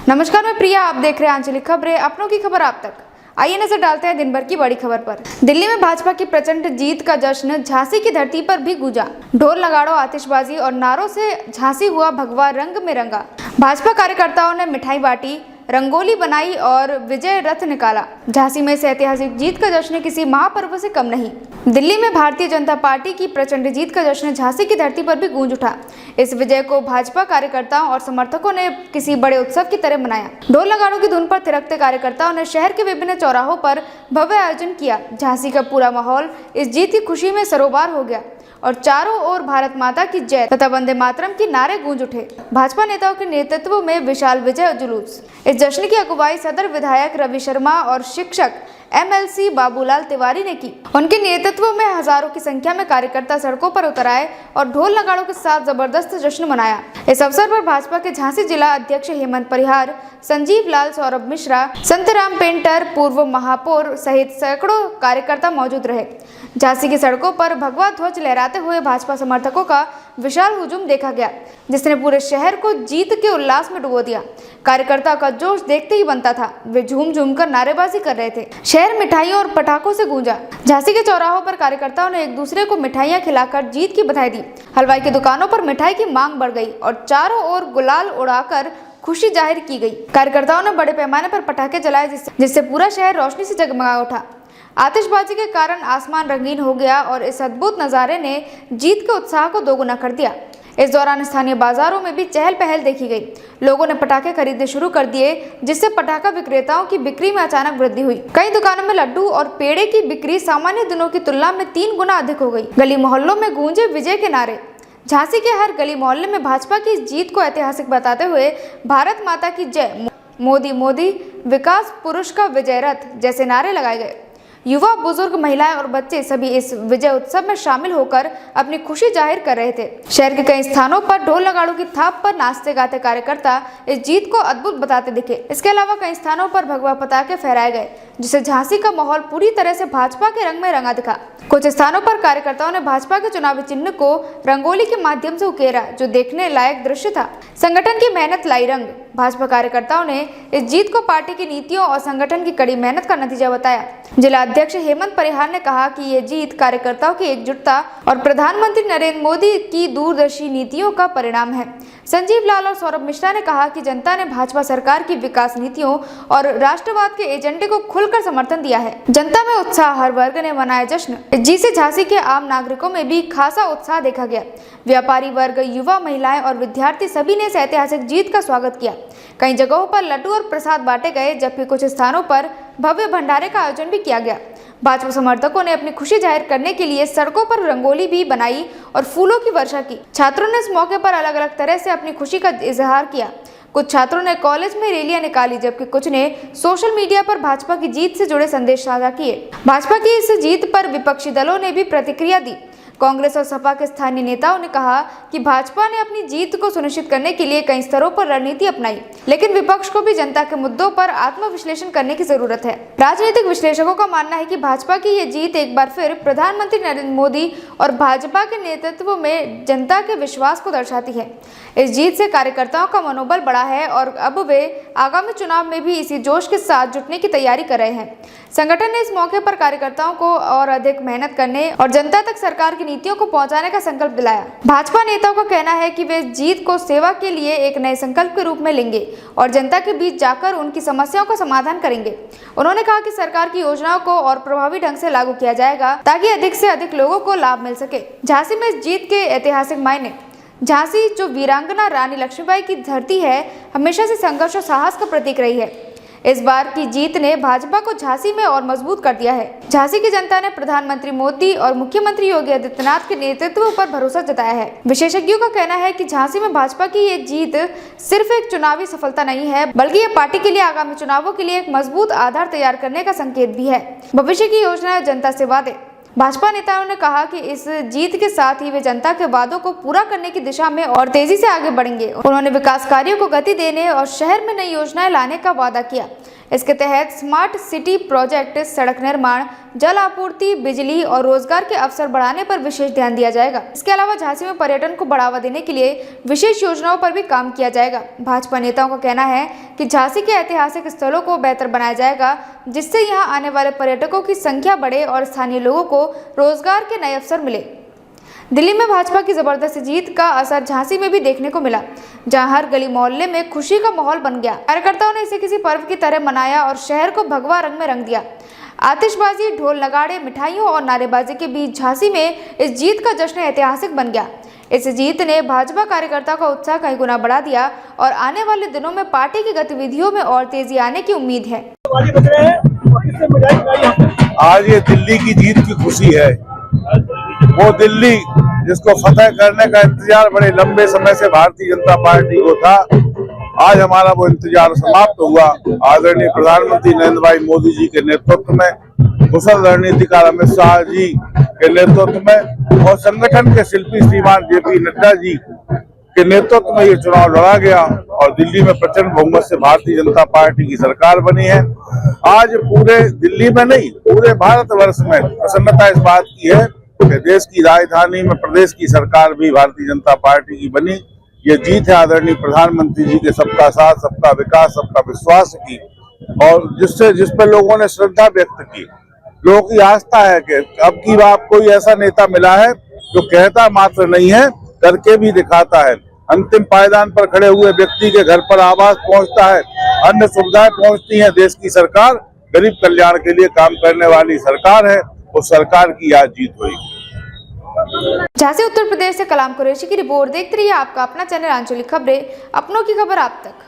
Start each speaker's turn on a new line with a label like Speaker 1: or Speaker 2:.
Speaker 1: नमस्कार, मैं प्रिया। आप देख रहे हैं आंचलिक खबरें, अपनों की खबर आप तक। आइए नजर डालते हैं दिन भर की बड़ी खबर पर। दिल्ली में भाजपा की प्रचंड जीत का जश्न झांसी की धरती पर भी गूंजा। ढोल नगाड़ों, आतिशबाजी और नारों से झांसी हुआ भगवा रंग में रंगा। भाजपा कार्यकर्ताओं ने मिठाई बांटी, रंगोली बनाई और विजय रथ निकाला। झांसी में इस ऐतिहासिक जीत का जश्न किसी महापर्व से कम नहीं। दिल्ली में भारतीय जनता पार्टी की प्रचंड जीत का जश्न झांसी की धरती पर भी गूंज उठा। इस विजय को भाजपा कार्यकर्ताओं और समर्थकों ने किसी बड़े उत्सव की तरह मनाया। ढोल नगाड़ों की धुन पर थिरकते कार्यकर्ताओं ने शहर के विभिन्न चौराहों पर भव्य आयोजन किया। झांसी का पूरा माहौल इस जीत की खुशी में सरोबार हो गया और चारों ओर भारत माता की जय तथा वंदे मातरम की नारे गूंज उठे। भाजपा नेताओं के नेतृत्व में विशाल विजय जुलूस। इस जश्न की अगुवाई सदर विधायक रवि शर्मा और शिक्षक MLC बाबूलाल तिवारी ने की। उनके नेतृत्व में हजारों की संख्या में कार्यकर्ता सड़कों पर उतर आए और ढोल नगाड़ों के साथ जबरदस्त जश्न मनाया। इस अवसर पर भाजपा के झांसी जिला अध्यक्ष हेमंत परिहार, संजीव लाल, सौरभ मिश्रा, संतराम पेंटर, पूर्व महापौर सहित सैकड़ों कार्यकर्ता मौजूद रहे। झांसी की सड़कों पर भगवा ध्वज लहराते हुए भाजपा समर्थकों का विशाल हुजूम देखा गया, जिसने पूरे शहर को जीत के उल्लास में डुबो दिया। कार्यकर्ता का जोश देखते ही बनता था। वे झूम झूम कर नारेबाजी कर रहे थे। शहर मिठाइयों और पटाखों से गूंजा। झांसी के चौराहों पर कार्यकर्ताओं ने एक दूसरे को मिठाइयां खिलाकर जीत की बधाई दी। हलवाई की दुकानों पर मिठाई की मांग बढ़ गई और चारों ओर गुलाल उड़ाकर खुशी जाहिर की गई। कार्यकर्ताओं ने बड़े पैमाने पर पटाखे जलाए, जिससे पूरा शहर रोशनी से जगमगा उठा। आतिशबाजी के कारण आसमान रंगीन हो गया और इस अद्भुत नज़ारे ने जीत के उत्साह को दोगुना कर दिया। इस दौरान स्थानीय बाजारों में भी चहल पहल देखी गई। लोगों ने पटाखे खरीदने शुरू कर दिए, जिससे पटाखा विक्रेताओं की बिक्री में अचानक वृद्धि हुई। कई दुकानों में लड्डू और पेड़े की बिक्री सामान्य दिनों की तुलना में 3 गुना अधिक हो गई। गली मोहल्लों में गूंजे विजय के नारे। झांसी के हर गली मोहल्ले में भाजपा की इस जीत को ऐतिहासिक बताते हुए भारत माता की जय, मोदी मोदी, विकास पुरुष का विजय रथ जैसे नारे लगाए गए। युवा, बुजुर्ग, महिलाएं और बच्चे सभी इस विजय उत्सव में शामिल होकर अपनी खुशी जाहिर कर रहे थे। शहर के कई स्थानों पर ढोल नगाड़ों की थाप पर नाचते गाते कार्यकर्ता इस जीत को अद्भुत बताते दिखे। इसके अलावा कई स्थानों पर भगवा पताखे फहराए गए, जिससे झांसी का माहौल पूरी तरह से भाजपा के रंग में रंगा दिखा। कुछ स्थानों पर कार्यकर्ताओं ने भाजपा के चुनावी चिन्ह को रंगोली के माध्यम से उकेरा, जो देखने लायक दृश्य था। संगठन की मेहनत लाई रंग। भाजपा कार्यकर्ताओं ने इस जीत को पार्टी की नीतियों और संगठन की कड़ी मेहनत का नतीजा बताया। जिला अध्यक्ष हेमंत परिहार ने कहा कि ये जीत कार्यकर्ताओं की एकजुटता और प्रधानमंत्री नरेंद्र मोदी की दूरदर्शी नीतियों का परिणाम है। संजीव लाल और सौरभ मिश्रा ने कहा कि जनता ने भाजपा सरकार की विकास नीतियों और राष्ट्रवाद के एजेंडे को खुलकर समर्थन दिया है। जनता में उत्साह, हर वर्ग ने मनाया जश्न। इस जीत से झांसी के आम नागरिकों में भी खासा उत्साह देखा गया। व्यापारी वर्ग, युवा, महिलाएं और विद्यार्थी सभी ने इस ऐतिहासिक जीत का स्वागत किया। कई जगहों पर लड्डू और प्रसाद बांटे गए, जबकि कुछ स्थानों पर भव्य भंडारे का आयोजन भी किया गया। भाजपा समर्थकों ने अपनी खुशी जाहिर करने के लिए सड़कों पर रंगोली भी बनाई और फूलों की वर्षा की। छात्रों ने इस मौके पर अलग अलग तरह से अपनी खुशी का इजहार किया। कुछ छात्रों ने कॉलेज में रैलियां निकाली, जबकि कुछ ने सोशल मीडिया पर भाजपा की जीत से जुड़े संदेश साझा किए। भाजपा की इस जीत पर विपक्षी दलों ने भी प्रतिक्रिया दी। कांग्रेस और सपा के स्थानीय नेताओं ने कहा कि भाजपा ने अपनी जीत को सुनिश्चित करने के लिए कई स्तरों पर रणनीति अपनाई, लेकिन विपक्ष को भी जनता के मुद्दों पर आत्मविश्लेषण करने की जरूरत है। राजनीतिक विश्लेषकों का मानना है कि भाजपा की ये जीत एक बार फिर प्रधानमंत्री नरेंद्र मोदी और भाजपा के नेतृत्व में जनता के विश्वास को दर्शाती है। इस जीत से कार्यकर्ताओं का मनोबल बढ़ा है और अब वे आगामी चुनाव में भी इसी जोश के साथ जुटने की तैयारी कर रहे हैं। संगठन ने इस मौके पर कार्यकर्ताओं को और अधिक मेहनत करने और जनता तक सरकार की नीतियों को पहुंचाने का संकल्प दिलाया। भाजपा नेताओं का कहना है कि वे जीत को सेवा के लिए एक नए संकल्प के रूप में लेंगे और जनता के बीच जाकर उनकी समस्याओं का समाधान करेंगे। उन्होंने कहा कि सरकार की योजनाओं को और प्रभावी ढंग से लागू किया जाएगा, ताकि अधिक से अधिक लोगों को लाभ मिल सके। झांसी में इस जीत के ऐतिहासिक मायने। झांसी, जो वीरांगना रानी लक्ष्मीबाई की धरती है, हमेशा से संघर्ष और साहस का प्रतीक रही है। इस बार की जीत ने भाजपा को झांसी में और मजबूत कर दिया है। झांसी की जनता ने प्रधानमंत्री मोदी और मुख्यमंत्री योगी आदित्यनाथ के नेतृत्व पर भरोसा जताया है। विशेषज्ञों का कहना है कि झांसी में भाजपा की ये जीत सिर्फ एक चुनावी सफलता नहीं है, बल्कि ये पार्टी के लिए आगामी चुनावों के लिए एक मजबूत आधार तैयार करने का संकेत भी है। भविष्य की योजनाएं, जनता से वादे। भाजपा नेताओं ने कहा कि इस जीत के साथ ही वे जनता के वादों को पूरा करने की दिशा में और तेजी से आगे बढ़ेंगे। उन्होंने विकास कार्यों को गति देने और शहर में नई योजनाएं लाने का वादा किया। इसके तहत स्मार्ट सिटी प्रोजेक्ट, सड़क निर्माण, जल आपूर्ति, बिजली और रोजगार के अवसर बढ़ाने पर विशेष ध्यान दिया जाएगा। इसके अलावा झांसी में पर्यटन को बढ़ावा देने के लिए विशेष योजनाओं पर भी काम किया जाएगा। भाजपा नेताओं का कहना है कि झांसी के ऐतिहासिक स्थलों को बेहतर बनाया जाएगा, जिससे यहाँ आने वाले पर्यटकों की संख्या बढ़े और स्थानीय लोगों को रोजगार के नए अवसर मिले। दिल्ली में भाजपा की जबरदस्त जीत का असर झांसी में भी देखने को मिला, जहां हर गली मोहल्ले में खुशी का माहौल बन गया। कार्यकर्ताओं ने इसे किसी पर्व की तरह मनाया और शहर को भगवा रंग में रंग दिया। आतिशबाजी, ढोल नगाड़े, मिठाइयों और नारेबाजी के बीच झांसी में इस जीत का जश्न ऐतिहासिक बन गया। इस जीत ने भाजपा कार्यकर्ताओं का उत्साह कई गुना बढ़ा दिया और आने वाले दिनों में पार्टी की गतिविधियों में और तेजी आने की उम्मीद है।
Speaker 2: आज ये दिल्ली की जीत की खुशी है। वो दिल्ली जिसको फतह करने का इंतजार बड़े लंबे समय से भारतीय जनता पार्टी को था, आज हमारा वो इंतजार समाप्त हुआ। आदरणीय प्रधानमंत्री नरेंद्र भाई मोदी जी के नेतृत्व में, कुशल रणनीतिकार अमित शाह जी के नेतृत्व में और संगठन के शिल्पी श्रीमान जेपी नड्डा जी के नेतृत्व में ये चुनाव लड़ा गया और दिल्ली में प्रचंड बहुमत से भारतीय जनता पार्टी की सरकार बनी है। आज पूरे दिल्ली में नहीं, पूरे भारतवर्ष में प्रसन्नता इस बात की है कि देश की राजधानी में प्रदेश की सरकार भी भारतीय जनता पार्टी की बनी। ये जीत है आदरणीय प्रधानमंत्री जी के सबका साथ, सबका विकास, सबका विश्वास की, और जिस पे लोगों ने श्रद्धा व्यक्त की। लोगों की आस्था है कि अब की बार कोई ऐसा नेता मिला है जो कहता मात्र नहीं है, करके भी दिखाता है। अंतिम पायदान पर खड़े हुए व्यक्ति के घर पर आवास पहुंचता है, अन्य सुविधाएं पहुंचती हैं। देश की सरकार गरीब कल्याण के लिए काम करने वाली सरकार है। उस सरकार की आज जीत हुई।
Speaker 1: झांसी उत्तर प्रदेश से कलाम कुरैशी की रिपोर्ट। देखते रहिए आपका अपना चैनल आंचलिक खबरें, अपनों की खबर आप तक।